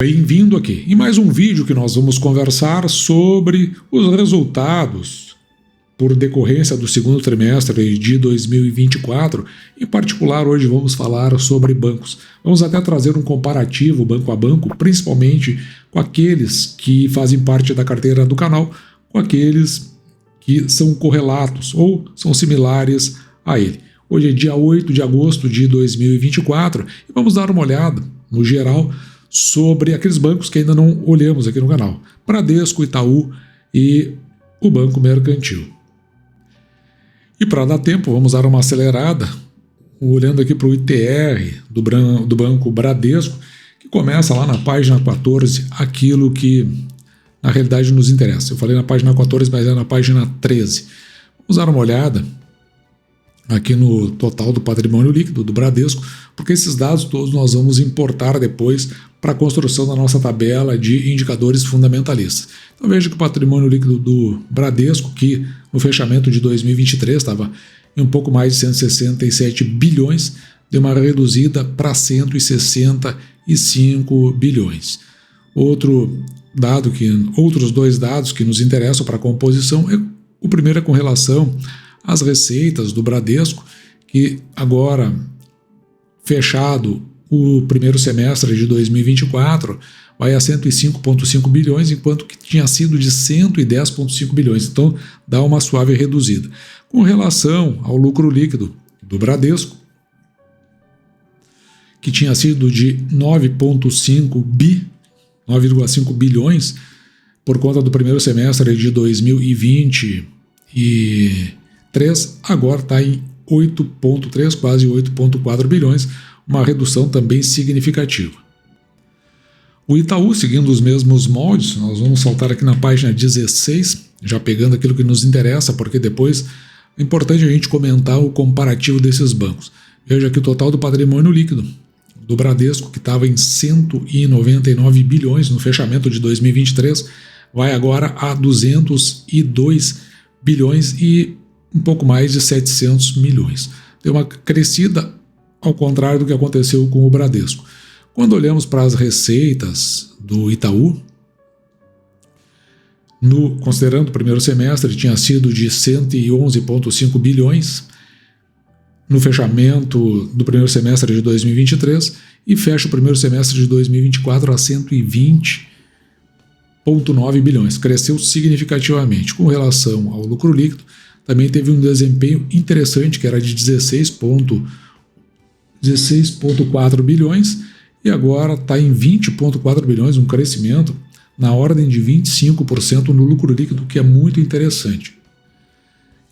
Bem-vindo aqui em mais um vídeo que nós vamos conversar sobre os resultados por decorrência do segundo trimestre de 2024. Em particular, hoje vamos falar sobre bancos. Vamos até trazer um comparativo banco a banco, principalmente com aqueles que fazem parte da carteira do canal, com aqueles que são correlatos ou são similares a ele. Hoje é dia 8 de agosto de 2024 e vamos dar uma olhada, no geral, sobre aqueles bancos que ainda não olhamos aqui no canal. Bradesco, Itaú e o Banco Mercantil. E para dar tempo, vamos dar uma acelerada, olhando aqui para o ITR do Banco Bradesco, que começa lá na página 14, aquilo que na realidade nos interessa. Eu falei na página 14, mas é na página 13. Vamos dar uma olhada aqui no total do patrimônio líquido do Bradesco, porque esses dados todos nós vamos importar depois para a construção da nossa tabela de indicadores fundamentalistas. Então veja que o patrimônio líquido do Bradesco, que no fechamento de 2023 estava em um pouco mais de 167 bilhões, deu uma reduzida para 165 bilhões. Outros dois dados que nos interessam para a composição, o primeiro é com relação às receitas do Bradesco, que agora, fechado o primeiro semestre de 2024, vai a 105,5 bilhões, enquanto que tinha sido de 110,5 bilhões. Então, dá uma suave reduzida. Com relação ao lucro líquido do Bradesco, que tinha sido de 9,5 bilhões, por conta do primeiro semestre de 2023, agora está em 8,3, quase 8,4 bilhões, uma redução também significativa. O Itaú, seguindo os mesmos moldes, nós vamos saltar aqui na página 16, já pegando aquilo que nos interessa, porque depois é importante a gente comentar o comparativo desses bancos. Veja aqui o total do patrimônio líquido do Bradesco, que estava em 199 bilhões no fechamento de 2023, vai agora a 202 bilhões e um pouco mais de 700 milhões. Deu uma crescida ao contrário do que aconteceu com o Bradesco. Quando olhamos para as receitas do Itaú, considerando o primeiro semestre, tinha sido de 111,5 bilhões no fechamento do primeiro semestre de 2023 e fecha o primeiro semestre de 2024 a 120,9 bilhões. Cresceu significativamente. Com relação ao lucro líquido, também teve um desempenho interessante, que era de 16,4 bilhões, e agora está em 20,4 bilhões, um crescimento na ordem de 25% no lucro líquido, que é muito interessante.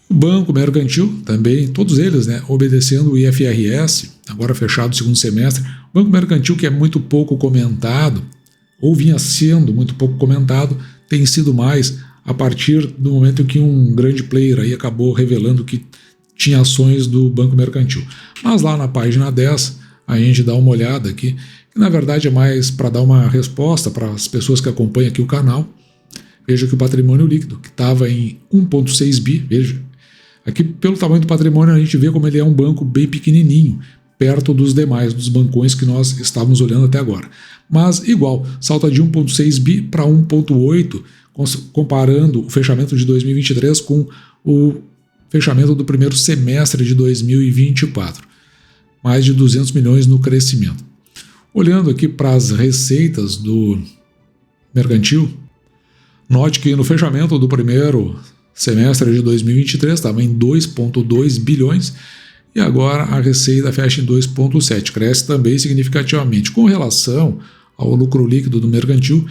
O Banco Mercantil também, todos eles, obedecendo o IFRS, agora fechado o segundo semestre. O Banco Mercantil, que é muito pouco comentado, ou vinha sendo muito pouco comentado, tem sido mais a partir do momento em que um grande player aí acabou revelando que tinha ações do Banco Mercantil. Mas lá na página 10, a gente dá uma olhada aqui, que na verdade é mais para dar uma resposta para as pessoas que acompanham aqui o canal. Veja que o patrimônio líquido, que estava em 1,6 bi, veja, aqui pelo tamanho do patrimônio a gente vê como ele é um banco bem pequenininho, perto dos demais, dos bancões que nós estávamos olhando até agora. Mas igual, salta de 1,6 bi para 1,8, comparando o fechamento de 2023 com o fechamento do primeiro semestre de 2024. Mais de 200 milhões no crescimento. Olhando aqui para as receitas do Mercantil, note que no fechamento do primeiro semestre de 2023 estava em 2,2 bilhões e agora a receita fecha em 2,7, cresce também significativamente. Com relação ao lucro líquido do Mercantil,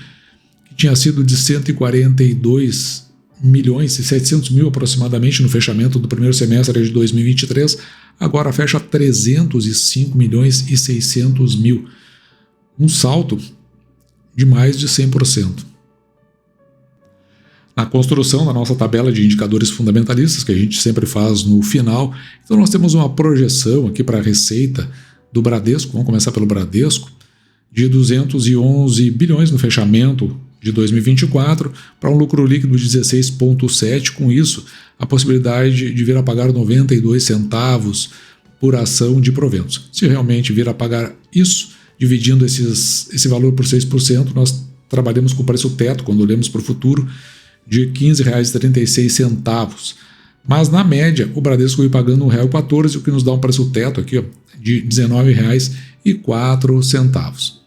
que tinha sido de 142 milhões e 700 mil aproximadamente no fechamento do primeiro semestre de 2023, agora fecha 305 milhões e 600 mil, um salto de mais de 100%. Na construção da nossa tabela de indicadores fundamentalistas, que a gente sempre faz no final, então nós temos uma projeção aqui para a receita do Bradesco, vamos começar pelo Bradesco, de 211 bilhões no fechamento de 2024 para um lucro líquido de 16,7. Com isso, a possibilidade de vir a pagar 92 centavos por ação de proventos. Se realmente vir a pagar isso, dividindo esse valor por 6%, nós trabalhamos com o preço teto, quando olhamos para o futuro, de R$ 15,36. Mas, na média, o Bradesco veio pagando R$ 1,14, o que nos dá um preço teto aqui, ó, de R$ 19,04.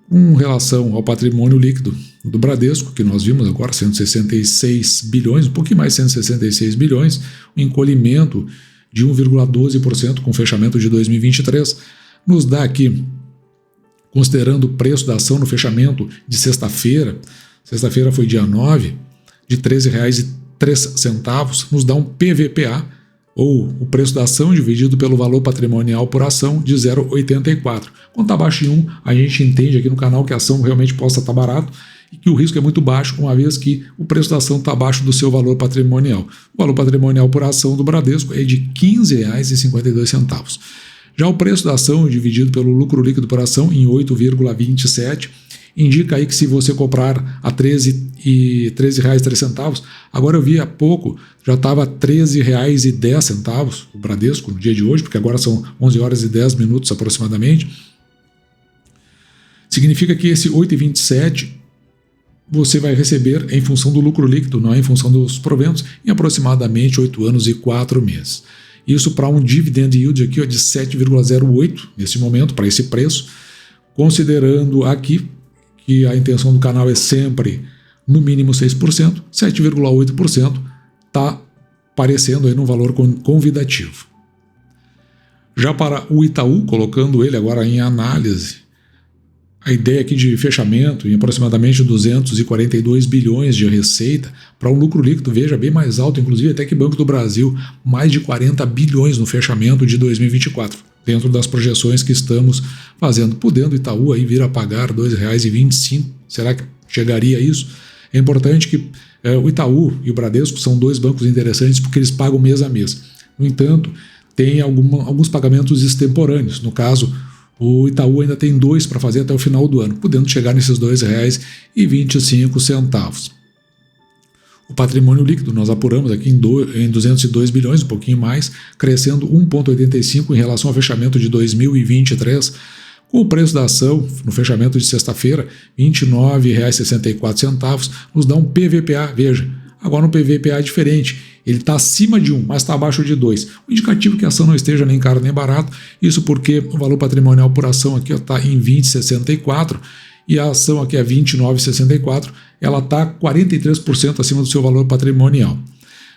Com relação ao patrimônio líquido do Bradesco, que nós vimos agora, 166 bilhões, um pouquinho mais de 166 bilhões, um encolhimento de 1,12% com o fechamento de 2023, nos dá aqui, considerando o preço da ação no fechamento de sexta-feira foi dia 9, de R$ 13,03, nos dá um PVPA, ou o preço da ação dividido pelo valor patrimonial por ação, de 0,84. Quando está abaixo de 1, a gente entende aqui no canal que a ação realmente possa estar barato e que o risco é muito baixo, uma vez que o preço da ação está abaixo do seu valor patrimonial. O valor patrimonial por ação do Bradesco é de R$ 15,52. Já o preço da ação dividido pelo lucro líquido por ação, em 8,27, indica aí que se você comprar a R$ 13,03, agora eu vi há pouco, já estava R$ 13,10 o Bradesco no dia de hoje, porque agora são 11 horas e 10 minutos aproximadamente. Significa que esse 8,27 você vai receber em função do lucro líquido, não é em função dos proventos, em aproximadamente 8 anos e 4 meses. Isso para um dividend yield aqui, ó, de 7,08 nesse momento, para esse preço, considerando aqui que a intenção do canal é sempre no mínimo 6%, 7,8% está aparecendo aí num valor convidativo. Já para o Itaú, colocando ele agora em análise, a ideia aqui de fechamento em aproximadamente 242 bilhões de receita para um lucro líquido, veja, bem mais alto, inclusive até que Banco do Brasil, mais de 40 bilhões no fechamento de 2024, dentro das projeções que estamos fazendo, podendo Itaú aí vir a pagar R$ 2,25. Será que chegaria a isso? É importante que o Itaú e o Bradesco são dois bancos interessantes porque eles pagam mês a mês. No entanto, tem alguns pagamentos extemporâneos. No caso, o Itaú ainda tem 2 para fazer até o final do ano, podendo chegar nesses R$ 2,25. O patrimônio líquido nós apuramos aqui em 202 bilhões, um pouquinho mais, crescendo 1,85 em relação ao fechamento de 2023, com o preço da ação no fechamento de sexta-feira, R$ 29,64, nos dá um PVPA, veja, agora um PVPA diferente, ele está acima de 1, mas está abaixo de 2. O indicativo é que a ação não esteja nem caro nem barato, isso porque o valor patrimonial por ação aqui está em 20,64 e a ação aqui é 29,64, ela está 43% acima do seu valor patrimonial.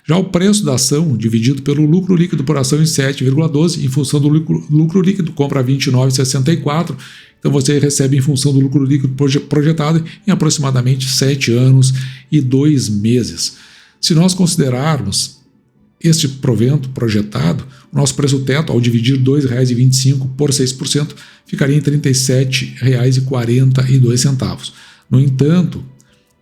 Já o preço da ação dividido pelo lucro líquido por ação em 7,12, em função do lucro líquido, compra 29,64, então você recebe em função do lucro líquido projetado em aproximadamente 7 anos e 2 meses. Se nós considerarmos este provento projetado, o nosso preço teto, ao dividir R$ 2,25 por 6%, ficaria em R$ 37,42. No entanto,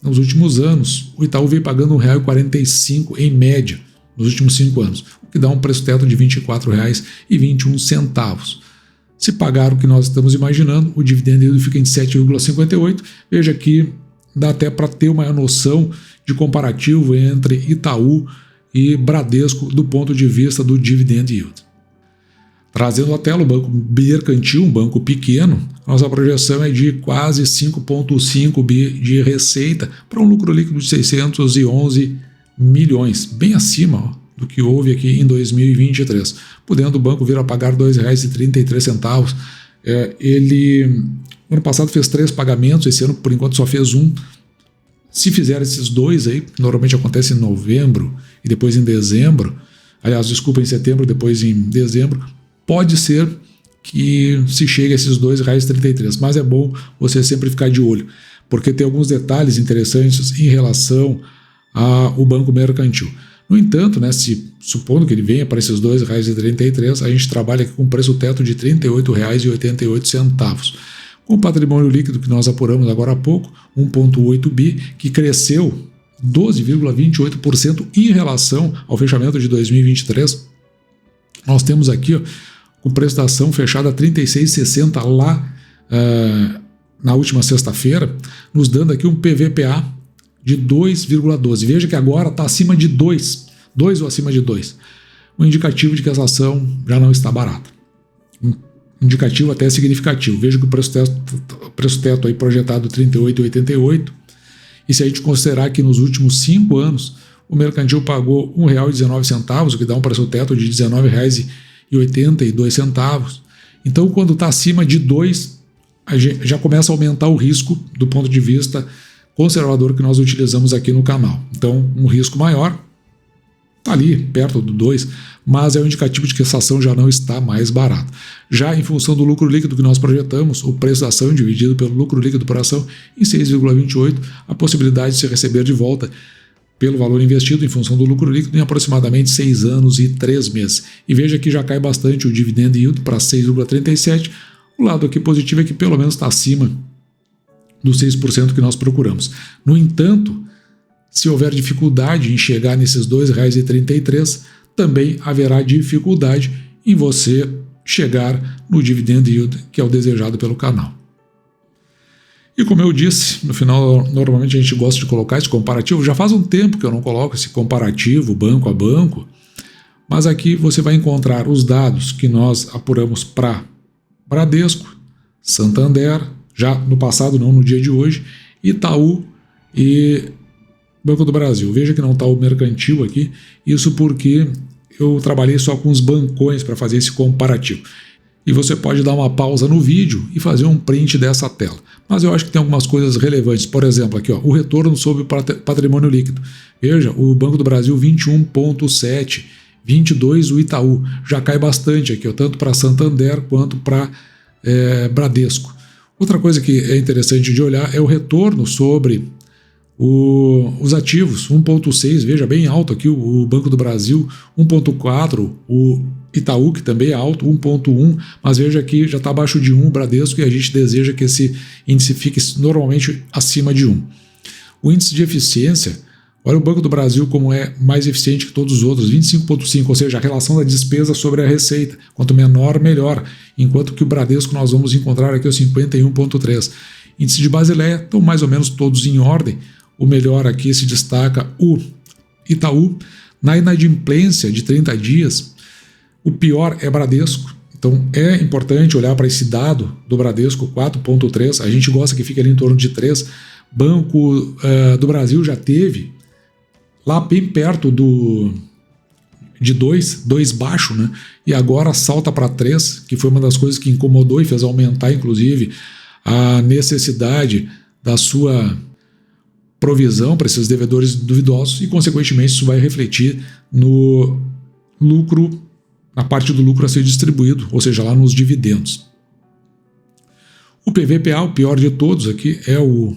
nos últimos anos, o Itaú veio pagando R$ 1,45 em média nos últimos 5 anos, o que dá um preço teto de R$ 24,21. Se pagar o que nós estamos imaginando, o dividendo yield fica em 7,58. Veja que dá até para ter uma noção de comparativo entre Itaú e Bradesco do ponto de vista do dividend yield. Trazendo à tela o Banco Mercantil, um banco pequeno, nossa projeção é de quase 5,5 bi de receita para um lucro líquido de 611 milhões, bem acima do que houve aqui em 2023, podendo o banco vir a pagar R$ 2,33. Ele, ano passado, fez 3 pagamentos, esse ano, por enquanto, só fez 1. Se fizer esses 2 aí, normalmente acontece em novembro e depois em dezembro, aliás, desculpa, em setembro, depois em dezembro, pode ser que se chegue a esses R$ 2,33, mas é bom você sempre ficar de olho, porque tem alguns detalhes interessantes em relação ao Banco Mercantil. No entanto, né, supondo que ele venha para esses R$ 2,33, a gente trabalha aqui com preço teto de R$ 38,88. Com o patrimônio líquido que nós apuramos agora há pouco, 1,8 bi, que cresceu 12,28% em relação ao fechamento de 2023. Nós temos aqui, ó, o preço da ação fechado a R$ 36,60 lá na última sexta-feira, nos dando aqui um PVPA de 2,12. Veja que agora está acima de 2 ou acima de 2. Um indicativo de que essa ação já não está barata. indicativo até significativo. Veja que o preço teto aí projetado 38,88, e se a gente considerar que nos últimos 5 anos o Mercantil pagou R$ 1,19, o que dá um preço teto de R$ 19,82. Então, quando está acima de 2, a gente já começa a aumentar o risco do ponto de vista conservador que nós utilizamos aqui no canal. Então, um risco maior está ali, perto do 2, mas é um indicativo de que essa ação já não está mais barata. Já em função do lucro líquido que nós projetamos, o preço da ação dividido pelo lucro líquido por ação em 6,28, a possibilidade de se receber de volta pelo valor investido em função do lucro líquido em aproximadamente 6 anos e 3 meses. E veja que já cai bastante o dividend yield para 6,37. O lado aqui positivo é que pelo menos está acima dos 6% que nós procuramos. No entanto, se houver dificuldade em chegar nesses R$ 2,33, também haverá dificuldade em você chegar no dividend yield que é o desejado pelo canal. E como eu disse, no final normalmente a gente gosta de colocar esse comparativo. Já faz um tempo que eu não coloco esse comparativo banco a banco, mas aqui você vai encontrar os dados que nós apuramos para Bradesco, Santander, já no passado, não no dia de hoje, Itaú e Banco do Brasil. Veja que não está o Mercantil aqui, isso porque eu trabalhei só com os bancões para fazer esse comparativo. E você pode dar uma pausa no vídeo e fazer um print dessa tela. Mas eu acho que tem algumas coisas relevantes. Por exemplo, aqui ó, o retorno sobre o patrimônio líquido. Veja, o Banco do Brasil 21,7, 22 o Itaú. Já cai bastante aqui, ó, tanto para Santander quanto para Bradesco. Outra coisa que é interessante de olhar é o retorno sobre os ativos, 1,6, veja, bem alto aqui o Banco do Brasil, 1,4, o Itaú, que também é alto, 1,1, mas veja que já está abaixo de 1 o Bradesco, e a gente deseja que esse índice fique normalmente acima de 1. O índice de eficiência, olha o Banco do Brasil como é mais eficiente que todos os outros, 25,5, ou seja, a relação da despesa sobre a receita, quanto menor, melhor, enquanto que o Bradesco nós vamos encontrar aqui o 51,3. Índice de Basileia, estão mais ou menos todos em ordem. O melhor aqui se destaca o Itaú. Na inadimplência de 30 dias, o pior é Bradesco. Então é importante olhar para esse dado do Bradesco, 4,3. A gente gosta que fique ali em torno de 3. Banco do Brasil já teve lá bem perto de 2 baixo, né? E agora salta para 3, que foi uma das coisas que incomodou e fez aumentar, inclusive, a necessidade da sua provisão para esses devedores duvidosos e, consequentemente, isso vai refletir no lucro, na parte do lucro a ser distribuído, ou seja, lá nos dividendos. O PVPA, o pior de todos aqui, é o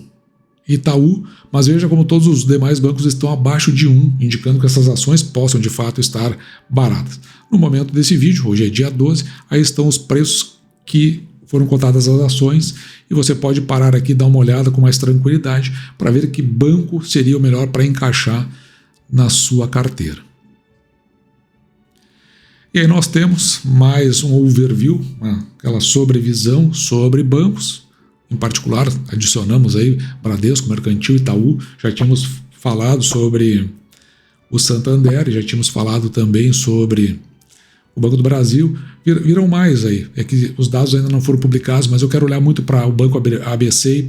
Itaú, mas veja como todos os demais bancos estão abaixo de 1, indicando que essas ações possam, de fato, estar baratas. No momento desse vídeo, hoje é dia 12, aí estão os preços que foram cotadas as ações, e você pode parar aqui e dar uma olhada com mais tranquilidade para ver que banco seria o melhor para encaixar na sua carteira. E aí nós temos mais um overview, aquela sobrevisão sobre bancos. Em particular, adicionamos aí Bradesco, Mercantil, Itaú. Já tínhamos falado sobre o Santander, já tínhamos falado também sobre o Banco do Brasil. Viram mais aí, é que os dados ainda não foram publicados, mas eu quero olhar muito para o Banco ABC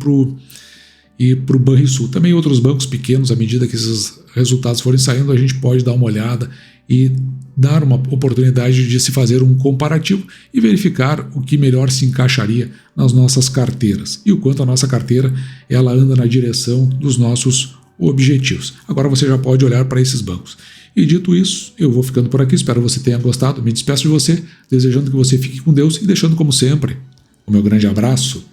e para o Banrisul. Também outros bancos pequenos, à medida que esses resultados forem saindo, a gente pode dar uma olhada e dar uma oportunidade de se fazer um comparativo e verificar o que melhor se encaixaria nas nossas carteiras e o quanto a nossa carteira ela anda na direção dos nossos objetivos. Agora você já pode olhar para esses bancos. E dito isso, eu vou ficando por aqui, espero que você tenha gostado, me despeço de você, desejando que você fique com Deus e deixando como sempre o meu grande abraço.